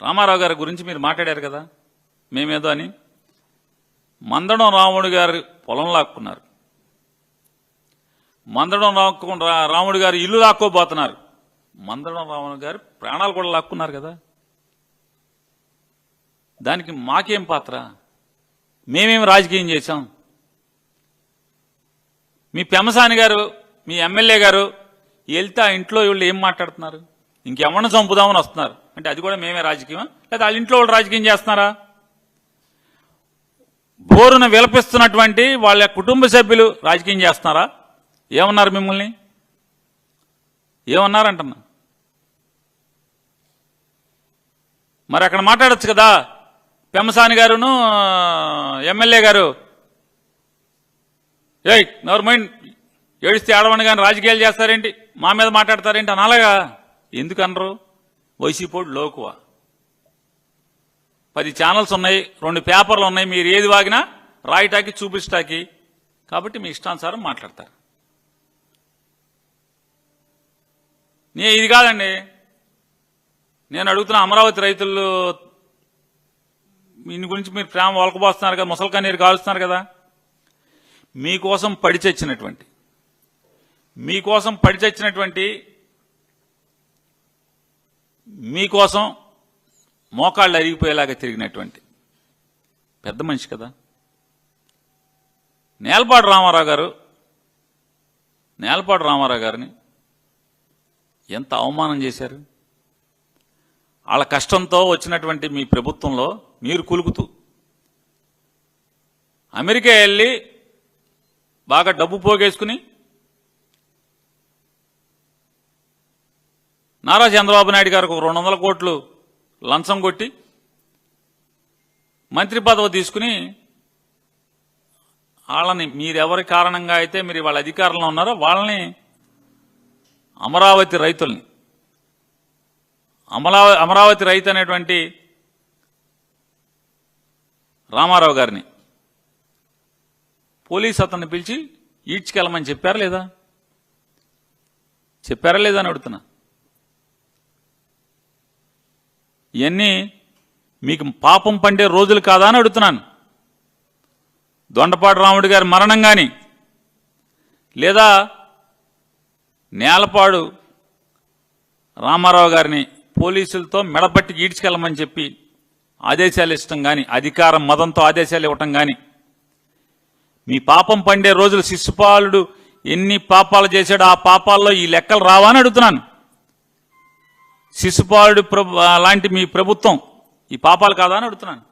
రామారావు గారి గురించి మీరు మాట్లాడారు కదా, మేమేదో అని. మందడం రాముడు గారి పొలం లాక్కున్నారు, మందడం రాముడు గారు ఇల్లు లాక్కోబోతున్నారు, మందడం రాముడు గారి ప్రాణాలు కూడా లాక్కున్నారు కదా. దానికి మాకేం పాత్ర? మేమేం రాజకీయం చేశాం? మీ పెమసాని గారు, మీ ఎమ్మెల్యే గారు వెళ్తే ఆ ఇంట్లో వీళ్ళు ఏం మాట్లాడుతున్నారు? ఇంకెవరిని చంపుదామని వస్తున్నారు అంటే అది కూడా మేమే రాజకీయం? లేదా వాళ్ళ ఇంట్లో వాళ్ళు రాజకీయం చేస్తున్నారా? బోరున విలపిస్తున్నటువంటి వాళ్ళ కుటుంబ సభ్యులు రాజకీయం చేస్తున్నారా? ఏమన్నారు మిమ్మల్ని? ఏమన్నారంటున్నా? మరి అక్కడ మాట్లాడచ్చు కదా. పెమసాని గారును ఎమ్మెల్యే గారు నెవర్ మైండ్, ఏడిస్తే ఆడవని కానీ రాజకీయాలు చేస్తారేంటి, మా మీద మాట్లాడతారేంటి అని అలాగా ఎందుకు అనరు? వైసీపోడు లోకువ. 10 ఛానల్స్ ఉన్నాయి, 2 పేపర్లు ఉన్నాయి, మీరు ఏది వాగినా రాయటాకి చూపించటాకి, కాబట్టి మీ ఇష్టానుసారం మాట్లాడతారు. ఇది కాదండి నేను అడుగుతున్న. అమరావతి రైతులు దీని గురించి మీరు ప్రేమ వలకబోస్తున్నారు కదా, ముసలి కన్నీరు కాలుస్తున్నారు కదా. మీకోసం పడి చచ్చినటువంటి మీకోసం మోకాళ్ళు అరిగిపోయేలాగా తిరిగినటువంటి పెద్ద మనిషి కదా నేలపాటి రామారావు గారిని ఎంత అవమానం చేశారు. వాళ్ళ కష్టంతో వచ్చినటువంటి మీ ప్రభుత్వంలో మీరు కులుకుతూ అమెరికా వెళ్ళి బాగా డబ్బు పోగేసుకుని నారా చంద్రబాబు నాయుడు గారికి 200 కోట్లు లంచం కొట్టి మంత్రి పదవి తీసుకుని వాళ్ళని మీరెవరి కారణంగా అయితే మీరు వాళ్ళ అధికారంలో ఉన్నారో వాళ్ళని అమరావతి రైతుల్ని అమరావతి రైతు అనేటువంటి రామారావు గారిని పోలీస్ అతన్ని పిలిచి ఈడ్చుకెళ్ళమని చెప్పారా లేదా అని అడుగుతున్నా. ఇవన్నీ మీకు పాపం పండే రోజులు కాదా అని అడుగుతున్నాను. దొండపాటి రాముడు గారి మరణం కానీ లేదా నేలపాడు రామారావు గారిని పోలీసులతో మెడపట్టి ఈడ్చుకెళ్ళమని చెప్పి ఆదేశాలు ఇవ్వటం కానీ, అధికారం మదంతో ఆదేశాలు ఇవ్వటం కానీ, మీ పాపం పండే రోజులు శిశుపాలుడు ఎన్ని పాపాలు చేశాడో ఆ పాపాల్లో ఈ లెక్కలు రావా అని అడుగుతున్నాను. శిశుపాలుడు లాంటి మీ ప్రభుత్వం ఈ పాపాలు కాదా అని అడుగుతున్నాను.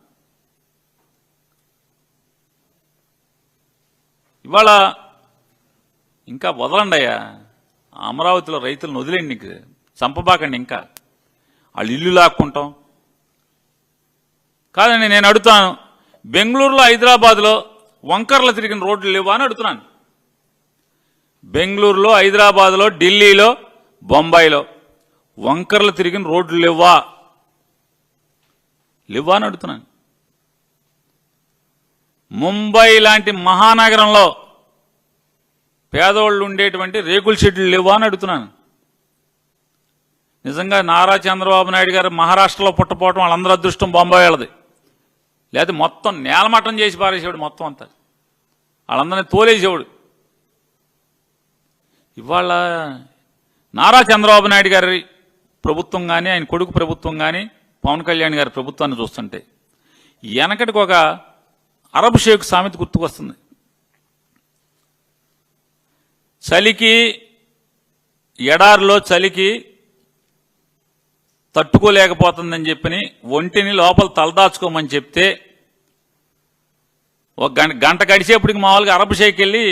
ఇవాళ ఇంకా వదలండి అయ్యా, అమరావతిలో రైతులను వదిలేండి, నీకు చంపబాకండి. ఇంకా వాళ్ళు ఇల్లు లాక్కుంటాం కాదండి. నేను అడుగుతాను, బెంగళూరులో హైదరాబాద్లో వంకర్లు తిరిగిన రోడ్లు లేవా అని అడుగుతున్నాను. బెంగళూరులో, హైదరాబాద్లో, ఢిల్లీలో, బొంబాయిలో వంకర్లు తిరిగిన రోడ్లు లేవా అని అడుగుతున్నాను. ముంబై లాంటి మహానగరంలో పేదోళ్ళు ఉండేటువంటి రేకుల షెడ్లు లేవా అని అడుగుతున్నాను. నిజంగా నారా చంద్రబాబు నాయుడు గారు మహారాష్ట్రలో పుట్టపోవటం వాళ్ళందరూ అదృష్టం, బొంబాయి వాళ్ళది. లేకపోతే మొత్తం నేలమట్టం చేసి పారేసేవాడు, మొత్తం అంతా వాళ్ళందరినీ తోలేసేవాడు. ఇవాళ నారా చంద్రబాబు నాయుడు గారి ప్రభుత్వం కానీ, ఆయన కొడుకు ప్రభుత్వం కానీ, పవన్ కళ్యాణ్ గారి ప్రభుత్వాన్ని చూస్తుంటే వెనకటికి ఒక అరబ్ షేక్ సామెత గుర్తుకొస్తుంది. చలికి, ఎడారిలో చలికి తట్టుకోలేకపోతుందని చెప్పని ఒంటిని లోపల తలదాచుకోమని చెప్తే ఒక గంట గడిచేపటికి మామూలుగా అరబ్ షేక్ వెళ్ళి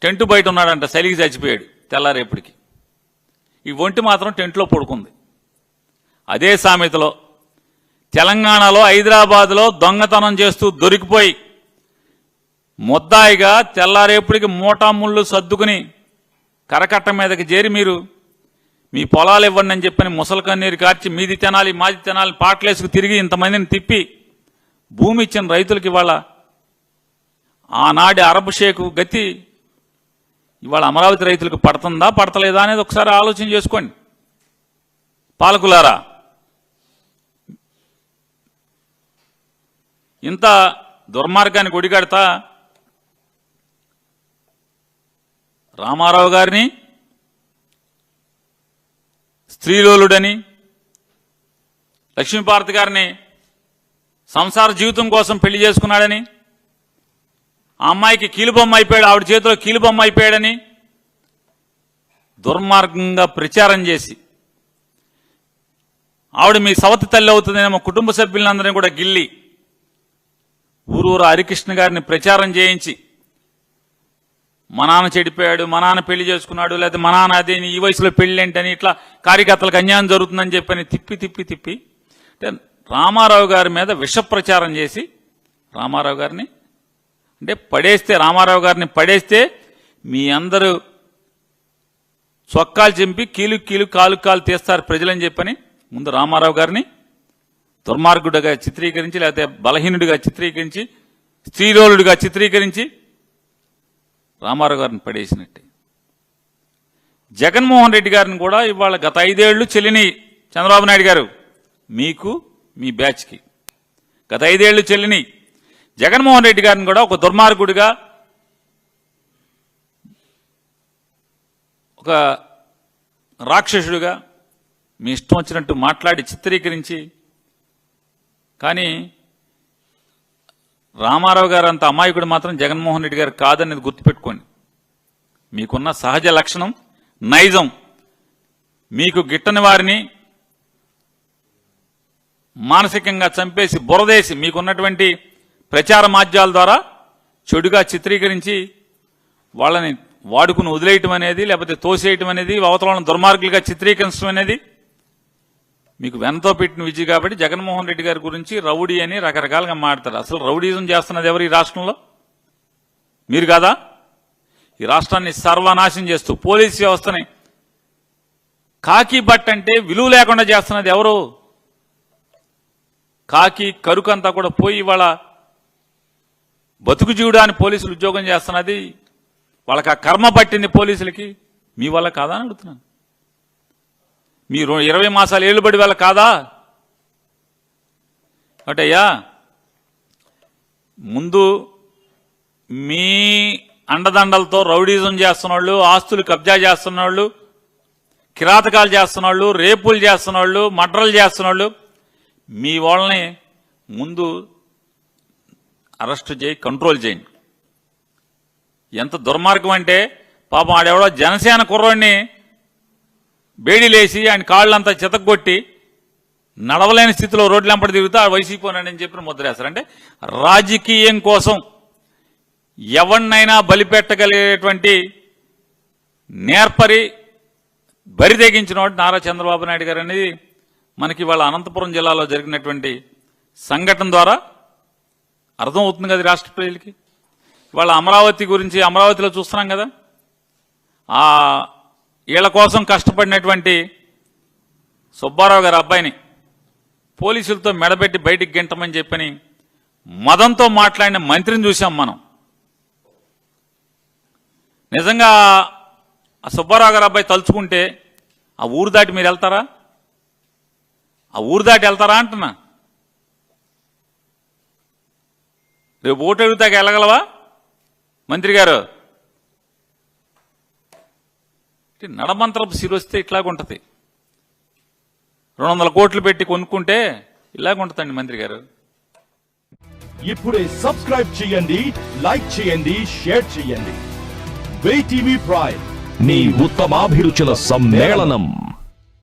టెంటు బయట ఉన్నాడంట, చలికి చచ్చిపోయాడు. తెల్లారేపటికి ఈ ఒంటి మాత్రం టెంట్లో పడుకుంది. అదే సామెతలో తెలంగాణలో, హైదరాబాద్లో దొంగతనం చేస్తూ దొరికిపోయి ముద్దాయిగా తెల్లారేపటికి మూటాముళ్ళు సర్దుకుని కరకట్ట మీదకి చేరి మీరు మీ పొలాలు ఇవ్వండి అని చెప్పని ముసలి కన్నీరు కార్చి మీది తినాలి మాది తినాలి పాటలేసుకు తిరిగి ఇంతమందిని తిప్పి భూమి ఇచ్చిన రైతులకి ఇవాళ ఆనాటి అరబ్ షేకు గతి ఇవాళ అమరావతి రైతులకు పడుతుందా పడతలేదా అనేది ఒకసారి ఆలోచన చేసుకోండి. పాలకులారా, ఇంత దుర్మార్గానికి ఒడిగడతా రామారావు గారిని స్త్రీలోలుడని, లక్ష్మీపార్వతి గారిని సంసార జీవితం కోసం పెళ్లి చేసుకున్నాడని, ఆ అమ్మాయికి కీలుబొమ్మ అయిపోయాడు, ఆవిడ చేతిలో కీలుబొమ్మ అయిపోయాడని దుర్మార్గంగా ప్రచారం చేసి, ఆవిడ మీ సవతి తల్లి అవుతుందేమో కుటుంబ సభ్యులందరినీ కూడా గిల్లి ఊరూరు హరికృష్ణ గారిని ప్రచారం చేయించి, మా నాన్న చెడిపోయాడు, మా నాన్న పెళ్లి చేసుకున్నాడు, లేకపోతే మా నాన్న అదే ఈ వయసులో పెళ్లి ఏంటని ఇట్లా కార్యకర్తలకు అన్యాయం జరుగుతుందని చెప్పని తిప్పి అంటే రామారావు గారి మీద విష ప్రచారం చేసి రామారావు గారిని అంటే రామారావు గారిని పడేస్తే మీ అందరూ చొక్కాలు చింపి కీలు కాలు తీస్తారు ప్రజలని చెప్పని ముందు రామారావు గారిని దుర్మార్గుడిగా చిత్రీకరించి, లేకపోతే బలహీనుడిగా చిత్రీకరించి, స్త్రీలోలుడిగా చిత్రీకరించి రామారావు గారిని పడేసినట్టే. జగన్మోహన్ రెడ్డి గారిని కూడా ఇవాళ గత 5 ఏళ్లు చెల్లిని చంద్రబాబు నాయుడు గారు మీకు మీ బ్యాచ్కి గత 5 ఏళ్లు చెల్లిని జగన్మోహన్ రెడ్డి గారిని కూడా ఒక దుర్మార్గుడిగా, ఒక రాక్షసుడిగా మీ ఇష్టం వచ్చినట్టు మాట్లాడి చిత్రీకరించి, కానీ రామారావు గారు అంత అమాయకుడు మాత్రం జగన్మోహన్ రెడ్డి గారు కాదనేది గుర్తుపెట్టుకోండి. మీకున్న సహజ లక్షణం నైజం, మీకు గిట్టని వారిని మానసికంగా చంపేసి బురదేసి మీకున్నటువంటి ప్రచార మాధ్యాల ద్వారా చెడుగా చిత్రీకరించి వాళ్ళని వాడుకుని వదిలేయటం అనేది, లేకపోతే తోసేయటం అనేది, అవతలను దుర్మార్గులుగా చిత్రీకరించడం అనేది మీకు వెనతో పెట్టిన విజయ. కాబట్టి జగన్మోహన్ రెడ్డి గారి గురించి రౌడీ అని రకరకాలుగా మాట్లాడతారు. అసలు రౌడీజం చేస్తున్నది ఎవరు ఈ రాష్ట్రంలో? మీరు కాదా? ఈ రాష్ట్రాన్ని సర్వనాశనం చేస్తూ పోలీస్ వ్యవస్థని కాకి బట్ట అంటే విలువ లేకుండా చేస్తున్నది ఎవరు? కాకి కరుకంతా కూడా పోయి వాళ్ళ బతుకు జీవుడాన్ని పోలీసులు ఉద్యోగం చేస్తున్నది, వాళ్ళకి ఆ కర్మ పట్టింది పోలీసులకి. మీ వల్ల కాదా అని అడుగుతున్నాను. మీరు 20 మాసాలు ఏలుబడి వల్ల కాదా? ఒకటయ్యా, ముందు మీ అండదండలతో రౌడీజం చేస్తున్నోళ్ళు, ఆస్తులు కబ్జా చేస్తున్నోళ్ళు, కిరాతకాలు చేస్తున్నోళ్ళు, రేపులు చేస్తున్నోళ్ళు, మర్డర్లు చేస్తున్నోళ్ళు, మీ వాళ్ళని ముందు అరెస్ట్ చేయి, కంట్రోల్ చేయండి. ఎంత దుర్మార్గం అంటే పాపం ఆడెవడో జనసేన కుర్రోడిని బేడీలేసి ఆయన కాళ్ళంతా చితగ్గొట్టి నడవలేని స్థితిలో రోడ్లంపడి తిరుగుతూ ఆ వైసీపోనాడని చెప్పి ముద్రేస్తారు. అంటే రాజకీయం కోసం ఎవరినైనా బలిపెట్టగలిగేటువంటి నేర్పరి బరి తెగించిన వాడు నారా చంద్రబాబు నాయుడు గారు అనేది మనకి వాళ్ళ అనంతపురం జిల్లాలో జరిగినటువంటి సంఘటన ద్వారా అర్థమవుతుంది కదా రాష్ట్ర ప్రజలకి. వాళ్ళ అమరావతి గురించి, అమరావతిలో చూస్తున్నాం కదా, ఆ వీళ్ళ కోసం కష్టపడినటువంటి సుబ్బారావు గారి అబ్బాయిని పోలీసులతో మెడబెట్టి బయటికి గెంటమని చెప్పని మదంతో మాట్లాడిన మంత్రిని చూసాం మనం. నిజంగా ఆ సుబ్బారావు గారి అబ్బాయి తలుచుకుంటే ఆ ఊరు దాటి మీరు వెళ్తారా? ఆ ఊరు దాటి వెళ్తారా అంటున్నా. రేపు ఓటు అడుగుతాక వెళ్ళగలవా మంత్రి గారు? నడమంత్రపు సిరొస్తే ఇట్లాగుంటది. 200 కోట్లు పెట్టి కొనుక్కుంటే ఇలాగుంటదండి మంత్రి గారు. ఇప్పుడే సబ్స్క్రైబ్ చేయండి, లైక్ చేయండి, షేర్ చేయండి. VTV ప్రైమ్, మీ ఉత్తమాభిరుచుల సమ్మేళనం.